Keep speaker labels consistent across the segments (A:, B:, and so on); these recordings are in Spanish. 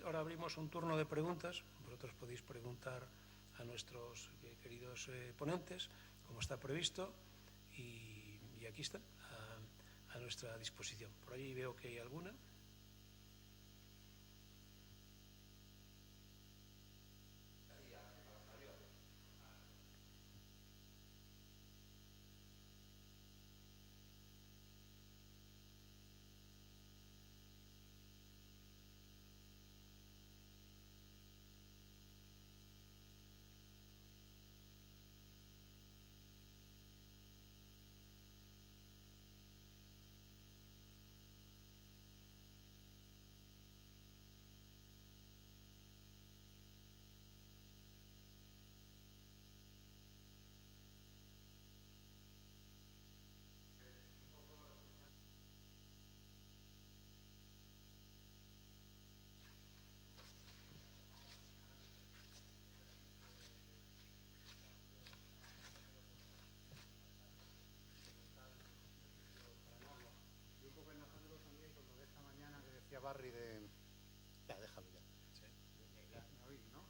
A: ahora abrimos un turno de preguntas. Vosotros podéis preguntar a nuestros queridos ponentes, como está previsto, y aquí está, a nuestra disposición. Por ahí veo que hay alguna.
B: Barry de... Ya, déjalo ya. Sí. Ya me oís, ¿no?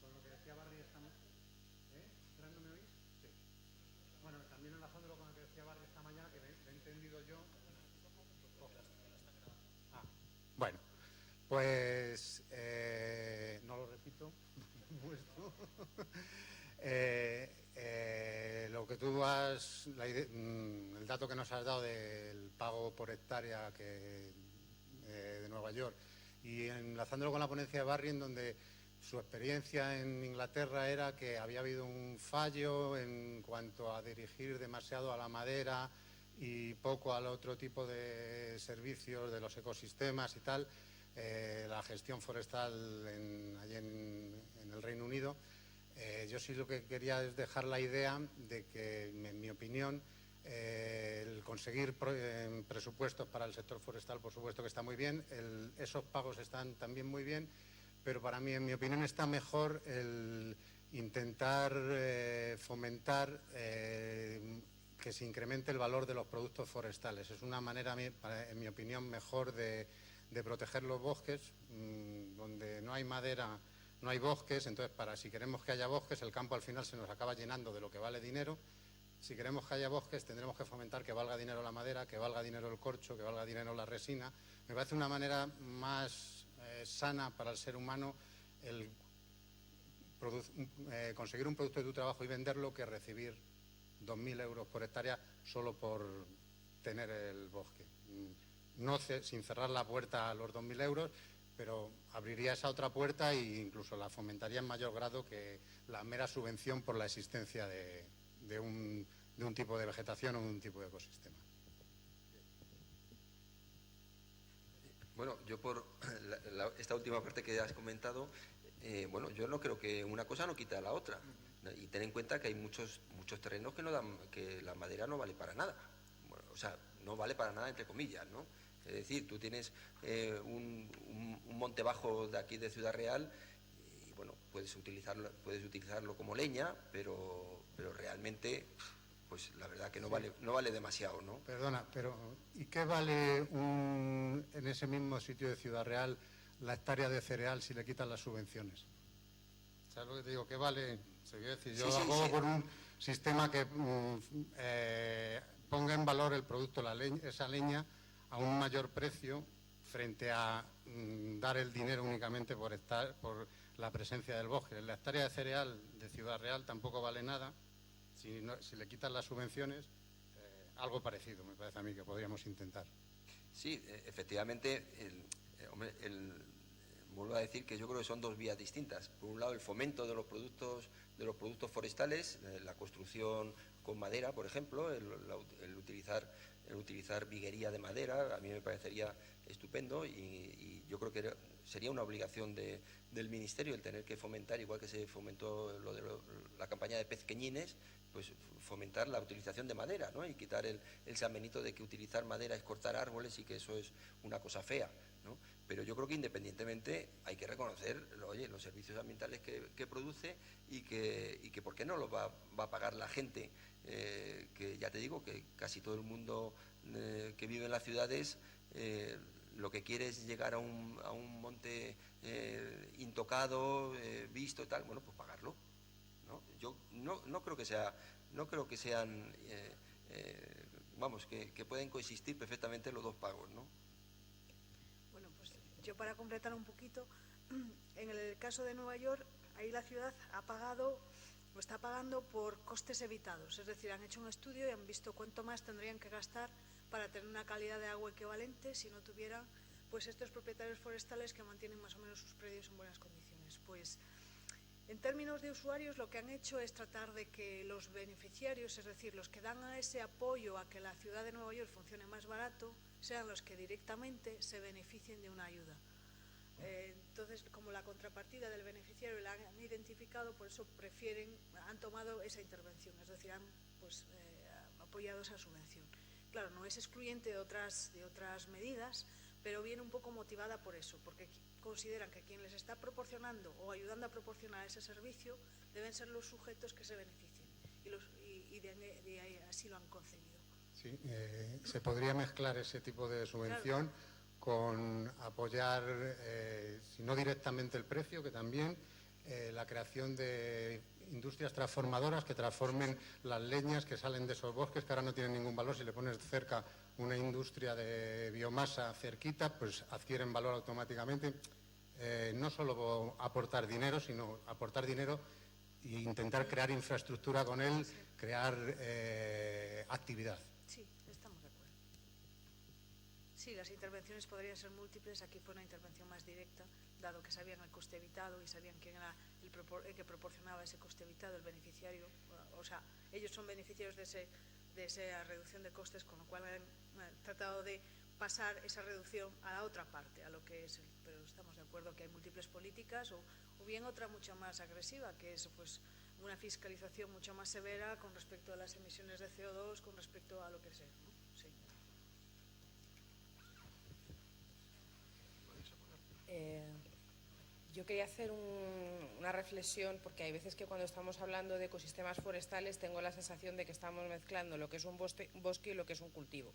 B: Con lo que decía Barry esta mañana... ¿No me oís? Sí. Bueno, también enlazándolo con lo que decía Barry esta mañana, que he entendido yo... Bueno, pues... no lo repito. Lo que tú has... el dato que nos has dado del pago por hectárea de Nueva York, y enlazándolo con la ponencia de Barry, en donde su experiencia en Inglaterra era que había habido un fallo en cuanto a dirigir demasiado a la madera y poco al otro tipo de servicios de los ecosistemas y tal, la gestión forestal allí en el Reino Unido. Yo sí lo que quería es dejar la idea de que, en mi opinión, el conseguir presupuestos para el sector forestal, por supuesto que está muy bien, esos pagos están también muy bien, pero para mí, en mi opinión, está mejor el intentar fomentar que se incremente el valor de los productos forestales. Es una manera, en mi opinión, mejor de proteger los bosques, donde no hay madera, no hay bosques. Entonces, si queremos que haya bosques, el campo al final se nos acaba llenando de lo que vale dinero. Si queremos que haya bosques, tendremos que fomentar que valga dinero la madera, que valga dinero el corcho, que valga dinero la resina. Me parece una manera más sana para el ser humano el conseguir un producto de tu trabajo y venderlo, que recibir 2.000 euros por hectárea solo por tener el bosque. No sin cerrar la puerta a los 2.000 euros, pero abriría esa otra puerta e incluso la fomentaría en mayor grado que la mera subvención por la existencia de un tipo de vegetación o de un tipo de ecosistema.
C: Bueno, yo por esta última parte que has comentado, bueno, yo no creo que una cosa no quita a la otra. Y ten en cuenta que hay muchos terrenos que la madera no vale para nada. Bueno, o sea, no vale para nada entre comillas, ¿no? Es decir, tú tienes un monte bajo de aquí de Ciudad Real y, bueno, puedes utilizarlo como leña, pero realmente, pues la verdad que no vale demasiado, ¿no?
B: Perdona, pero ¿y qué vale en ese mismo sitio de Ciudad Real la hectárea de cereal si le quitan las subvenciones? ¿Sabes lo que te digo? ¿Qué vale? Yo abogo por un sistema que ponga en valor el producto, esa leña, a un mayor precio frente a dar el dinero únicamente por la presencia del bosque. La hectárea de cereal de Ciudad Real tampoco vale nada si le quitan las subvenciones. Algo parecido, me parece a mí, que podríamos intentar.
C: Sí, efectivamente, vuelvo a decir que yo creo que son dos vías distintas. Por un lado, el fomento de los productos forestales, la construcción con madera, por ejemplo, el utilizar viguería de madera, a mí me parecería estupendo, y yo creo que sería una obligación del Ministerio el tener que fomentar, igual que se fomentó la campaña de pezqueñines, pues fomentar la utilización de madera, ¿no? Y quitar el San Benito de que utilizar madera es cortar árboles y que eso es una cosa fea, ¿no? Pero yo creo que independientemente hay que reconocer, oye, los servicios ambientales que produce y que ¿por qué no los va a pagar la gente? Que ya te digo que casi todo el mundo que vive en las ciudades lo que quiere es llegar a un monte intocado, visto, tal, bueno, pues pagarlo, ¿no? Yo no creo que sean, vamos, que pueden coexistir perfectamente los dos pagos, ¿no?
D: Bueno, pues yo para completar un poquito, en el caso de Nueva York, ahí la ciudad ha pagado o está pagando por costes evitados, es decir, han hecho un estudio y han visto cuánto más tendrían que gastar para tener una calidad de agua equivalente si no tuvieran pues estos propietarios forestales que mantienen más o menos sus predios en buenas condiciones. Pues en términos de usuarios lo que han hecho es tratar de que los beneficiarios, es decir, los que dan a ese apoyo a que la ciudad de Nueva York funcione más barato, sean los que directamente se beneficien de una ayuda. Entonces, como la contrapartida del beneficiario la han identificado, por eso han tomado esa intervención, es decir, han apoyado esa subvención. Claro, no es excluyente de otras medidas, pero viene un poco motivada por eso, porque consideran que quien les está proporcionando o ayudando a proporcionar ese servicio deben ser los sujetos que se beneficien y así lo han concebido.
B: Sí, se podría mezclar ese tipo de subvención, claro, con apoyar, si no directamente el precio, que también la creación de industrias transformadoras que transformen las leñas que salen de esos bosques que ahora no tienen ningún valor. Si le pones cerca una industria de biomasa cerquita, pues adquieren valor automáticamente. No solo aportar dinero, sino aportar dinero e intentar crear infraestructura con él, crear actividad.
D: Sí, estamos de acuerdo. Sí, las intervenciones podrían ser múltiples. Aquí fue una intervención más directa, dado que sabían el coste evitado y sabían quién era el que proporcionaba ese coste evitado, el beneficiario. O sea, ellos son beneficiarios de esa reducción de costes, con lo cual han tratado de pasar esa reducción a la otra parte, a lo que es pero estamos de acuerdo que hay múltiples políticas o bien otra mucho más agresiva, que es pues una fiscalización mucho más severa con respecto a las emisiones de CO2, con respecto a lo que sea, ¿no? Sí.
E: Yo quería hacer una reflexión, porque hay veces que cuando estamos hablando de ecosistemas forestales tengo la sensación de que estamos mezclando lo que es un bosque y lo que es un cultivo.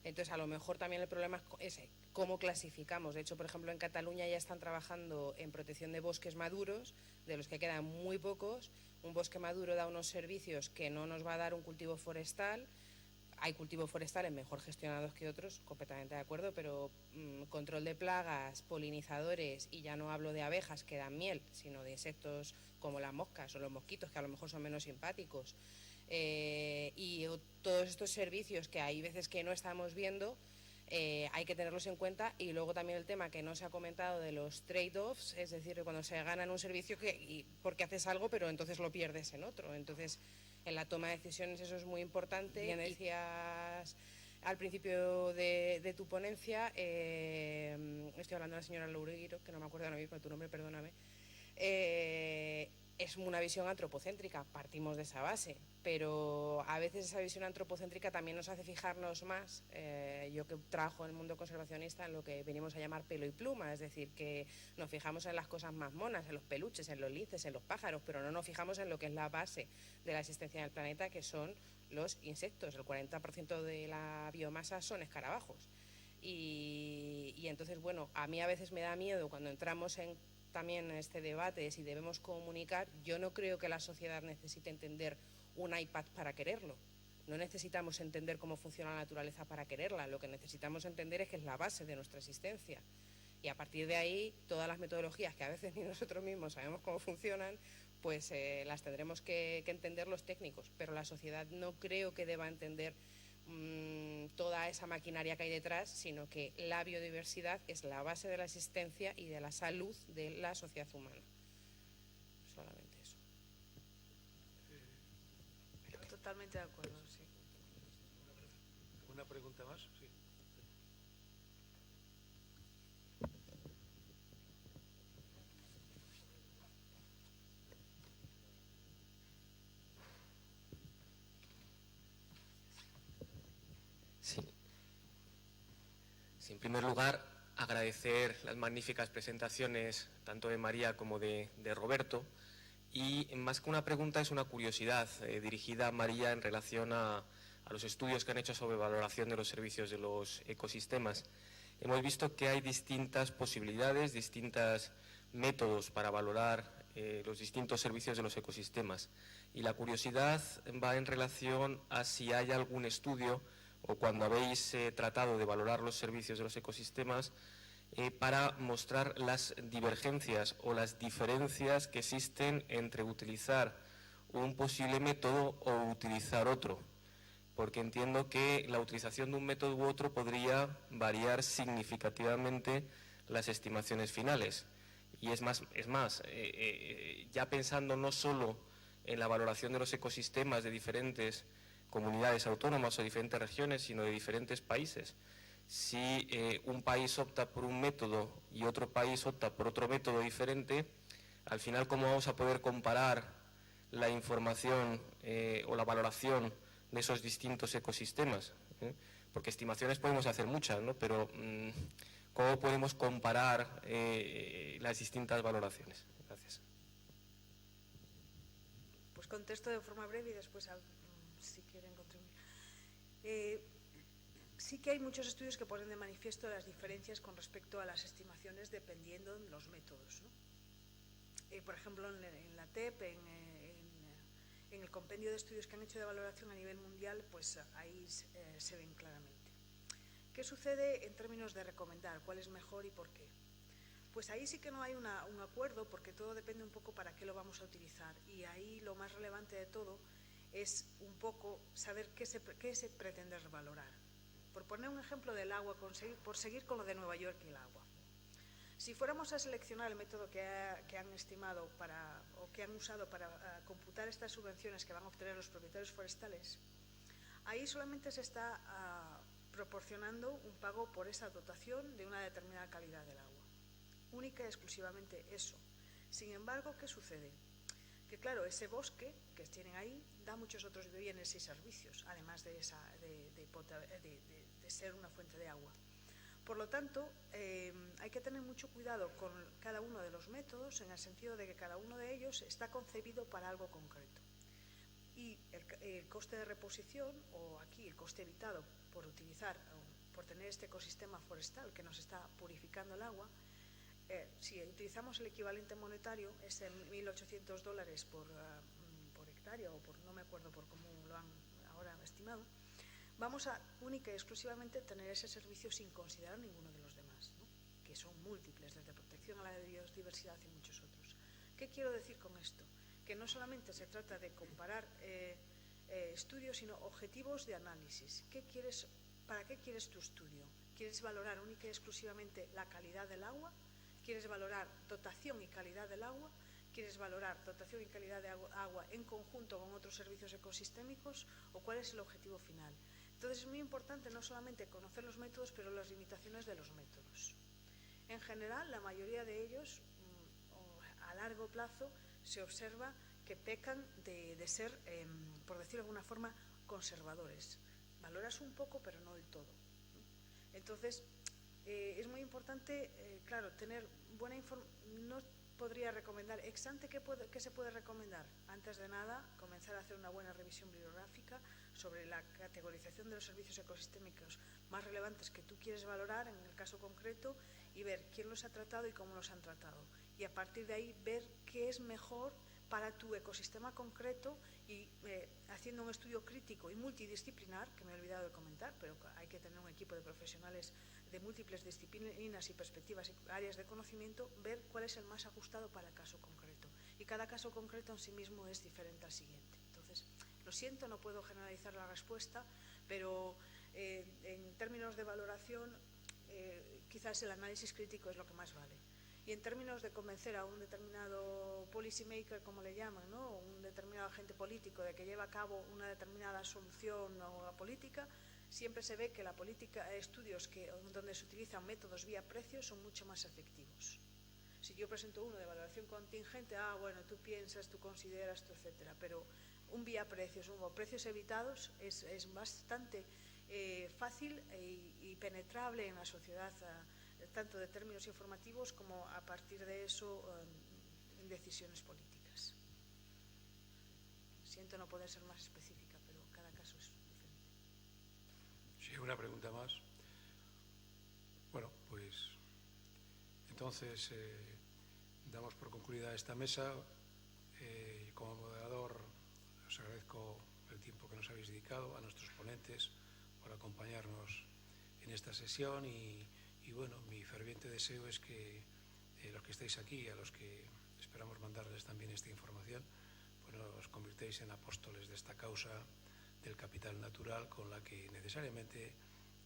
E: Entonces, a lo mejor también el problema es cómo clasificamos. De hecho, por ejemplo, en Cataluña ya están trabajando en protección de bosques maduros, de los que quedan muy pocos. Un bosque maduro da unos servicios que no nos va a dar un cultivo forestal. Hay cultivos forestales mejor gestionados que otros, completamente de acuerdo, pero control de plagas, polinizadores, y ya no hablo de abejas que dan miel, sino de insectos como las moscas o los mosquitos, que a lo mejor son menos simpáticos. Y todos estos servicios que hay veces que no estamos viendo, hay que tenerlos en cuenta. Y luego también el tema que no se ha comentado de los trade-offs, es decir, cuando se ganan un servicio porque haces algo pero entonces lo pierdes en otro. Entonces, en la toma de decisiones eso es muy importante. Bien decías al principio de tu ponencia, estoy hablando de la señora Loureiro, que no me acuerdo ahora mismo de tu nombre, perdóname, es una visión antropocéntrica, partimos de esa base, pero a veces esa visión antropocéntrica también nos hace fijarnos más, yo que trabajo en el mundo conservacionista, en lo que venimos a llamar pelo y pluma, es decir, que nos fijamos en las cosas más monas, en los peluches, en los linces, en los pájaros, pero no nos fijamos en lo que es la base de la existencia del planeta, que son los insectos. El 40% de la biomasa son escarabajos. Y entonces, bueno, a mí a veces me da miedo cuando entramos también en este debate, si debemos comunicar. Yo no creo que la sociedad necesite entender un iPad para quererlo. No necesitamos entender cómo funciona la naturaleza para quererla. Lo que necesitamos entender es que es la base de nuestra existencia. Y a partir de ahí, todas las metodologías que a veces ni nosotros mismos sabemos cómo funcionan, pues las tendremos que entender los técnicos. Pero la sociedad no creo que deba entender toda esa maquinaria que hay detrás, sino que la biodiversidad es la base de la existencia y de la salud de la sociedad humana. Solamente eso.
D: Totalmente de acuerdo, sí.
A: ¿Una pregunta más? Sí.
F: Sí, en primer lugar, agradecer las magníficas presentaciones tanto de María como de Roberto, y más que una pregunta es una curiosidad dirigida a María en relación a los estudios que han hecho sobre valoración de los servicios de los ecosistemas. hemos visto que hay distintas posibilidades, distintos métodos para valorar los distintos servicios de los ecosistemas. Y la curiosidad va en relación a si hay algún estudio o cuando habéis tratado de valorar los servicios de los ecosistemas para mostrar las divergencias o las diferencias que existen entre utilizar un posible método o utilizar otro, porque entiendo que la utilización de un método u otro podría variar significativamente las estimaciones finales. Y es más, ya pensando no solo en la valoración de los ecosistemas de diferentes comunidades autónomas o diferentes regiones, sino de diferentes países. Si un país opta por un método y otro país opta por otro método diferente, al final, ¿cómo vamos a poder comparar la información o la valoración de esos distintos ecosistemas? Porque estimaciones podemos hacer muchas, ¿no? Pero ¿cómo podemos comparar las distintas valoraciones? Gracias.
D: Pues contesto de forma breve y después, si quieren contribuir. Sí que hay muchos estudios que ponen de manifiesto las diferencias con respecto a las estimaciones dependiendo de los métodos, ¿no? Por ejemplo, en la TEP, en el compendio de estudios que han hecho de valoración a nivel mundial, pues ahí se ven claramente. ¿Qué sucede en términos de recomendar? ¿Cuál es mejor y por qué? Pues ahí sí que no hay un acuerdo, porque todo depende un poco para qué lo vamos a utilizar. Y ahí lo más relevante de todo es un poco saber qué se pretende valorar. Por poner un ejemplo del agua, por seguir con lo de Nueva York y el agua. Si fuéramos a seleccionar el método que han estimado o que han usado para computar estas subvenciones que van a obtener los propietarios forestales, ahí solamente se está proporcionando un pago por esa dotación de una determinada calidad del agua. Única y exclusivamente eso. Sin embargo, ¿qué sucede? Que claro, ese bosque que tienen ahí da muchos otros bienes y servicios, además de ser una fuente de agua. Por lo tanto, hay que tener mucho cuidado con cada uno de los métodos, en el sentido de que cada uno de ellos está concebido para algo concreto. Y el coste de reposición, o aquí el coste evitado por tener este ecosistema forestal que nos está purificando el agua, si utilizamos el equivalente monetario, es en $1.800 por hectárea, o no me acuerdo por cómo lo han ahora estimado, vamos a única y exclusivamente tener ese servicio sin considerar ninguno de los demás, ¿no? Que son múltiples, desde protección a la biodiversidad y muchos otros. ¿Qué quiero decir con esto? Que no solamente se trata de comparar estudios, sino objetivos de análisis. ¿Para qué quieres tu estudio? ¿Quieres valorar única y exclusivamente la calidad del agua? ¿Quieres valorar dotación y calidad del agua? ¿Quieres valorar dotación y calidad de agua en conjunto con otros servicios ecosistémicos? ¿O cuál es el objetivo final? Entonces es muy importante no solamente conocer los métodos, pero las limitaciones de los métodos. En general, la mayoría de ellos, a largo plazo, se observa que pecan de ser, por decirlo de alguna forma, conservadores. Valoras un poco, pero no del todo. Entonces, es muy importante, claro, tener buena información. No podría recomendar ex ante. ¿Qué se puede recomendar? Antes de nada, comenzar a hacer una buena revisión bibliográfica sobre la categorización de los servicios ecosistémicos más relevantes que tú quieres valorar en el caso concreto, y ver quién los ha tratado y cómo los han tratado. Y a partir de ahí ver qué es mejor para tu ecosistema concreto, y haciendo un estudio crítico y multidisciplinar, que me he olvidado de comentar, pero hay que tener un equipo de profesionales de múltiples disciplinas y perspectivas y áreas de conocimiento, ver cuál es el más ajustado para el caso concreto. Y cada caso concreto en sí mismo es diferente al siguiente. Entonces, lo siento, no puedo generalizar la respuesta, pero en términos de valoración, quizás el análisis crítico es lo que más vale. Y en términos de convencer a un determinado policy maker, como le llaman, ¿no? Un determinado agente político de que lleva a cabo una determinada solución o política, siempre se ve que la política, estudios donde se utilizan métodos vía precios son mucho más efectivos. Si yo presento uno de valoración contingente, bueno, tú piensas, tú consideras, tú, etcétera, pero un vía precios o precios evitados es bastante fácil y penetrable en la sociedad, tanto de términos informativos como a partir de eso en decisiones políticas. Siento no poder ser más específica, pero cada caso es diferente.
A: Sí, una pregunta más. Bueno, Entonces, damos por concluida esta mesa. Como moderador, os agradezco el tiempo que nos habéis dedicado, a nuestros ponentes por acompañarnos en esta sesión y bueno, mi ferviente deseo es que los que estáis aquí, a los que esperamos mandarles también esta información, pues os convirtáis en apóstoles de esta causa del capital natural con la que necesariamente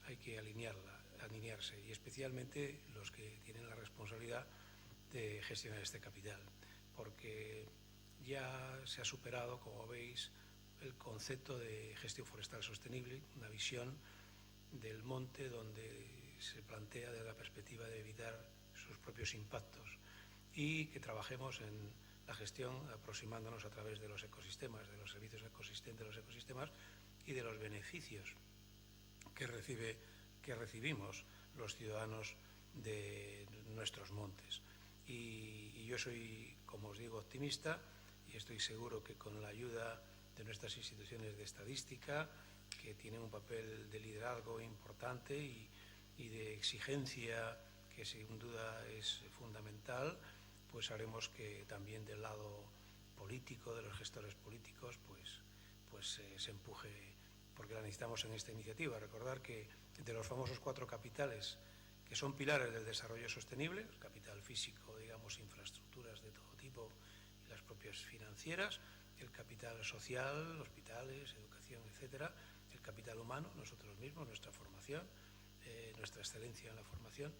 A: hay que alinearse, y especialmente los que tienen la responsabilidad de gestionar este capital, porque ya se ha superado, como veis, el concepto de gestión forestal sostenible, una visión del monte donde se plantea desde la perspectiva de evitar sus propios impactos y que trabajemos en la gestión aproximándonos a través de los ecosistemas, de los servicios ecosistentes de los ecosistemas y de los beneficios que recibimos los ciudadanos de nuestros montes. Y yo soy, como os digo, optimista y estoy seguro que con la ayuda de nuestras instituciones de estadística, que tienen un papel de liderazgo importante y de exigencia que sin duda es fundamental, pues haremos que también del lado político, de los gestores políticos, pues se empuje, porque la necesitamos en esta iniciativa. Recordar que de los famosos 4 capitales que son pilares del desarrollo sostenible, el capital físico, digamos, infraestructuras de todo tipo y las propias financieras, el capital social, hospitales, educación, etcétera, el capital humano, nosotros mismos, nuestra formación, nuestra excelencia en la formación,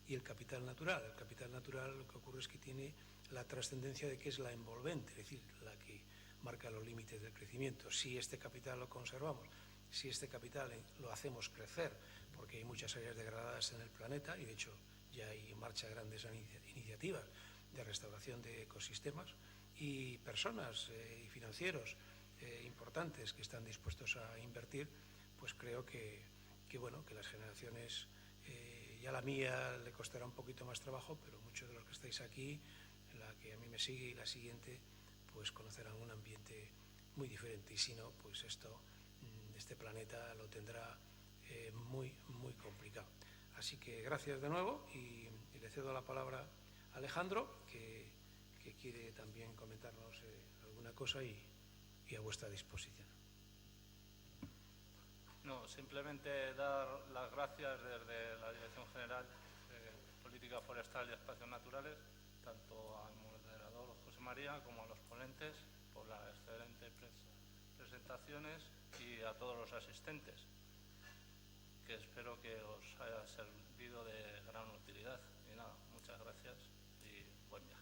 A: y el capital natural. El capital natural, lo que ocurre es que tiene la trascendencia de que es la envolvente, es decir, la que marca los límites del crecimiento. Si este capital lo conservamos, si este capital lo hacemos crecer, porque hay muchas áreas degradadas en el planeta y de hecho ya hay en marcha grandes iniciativas de restauración de ecosistemas y personas y financieros importantes que están dispuestos a invertir, pues creo que las generaciones, ya la mía le costará un poquito más trabajo, pero muchos de los que estáis aquí, la que a mí me sigue y la siguiente, pues conocerán un ambiente muy diferente, y si no, pues este planeta lo tendrá muy, muy complicado. Así que gracias de nuevo y le cedo la palabra a Alejandro, que quiere también comentarnos alguna cosa y a vuestra disposición.
G: No, simplemente dar las gracias desde la Dirección General de Política Forestal y Espacios Naturales, tanto al moderador José María como a los ponentes por las excelentes presentaciones y a todos los asistentes, que espero que os haya servido de gran utilidad. Y nada, muchas gracias y buen viaje.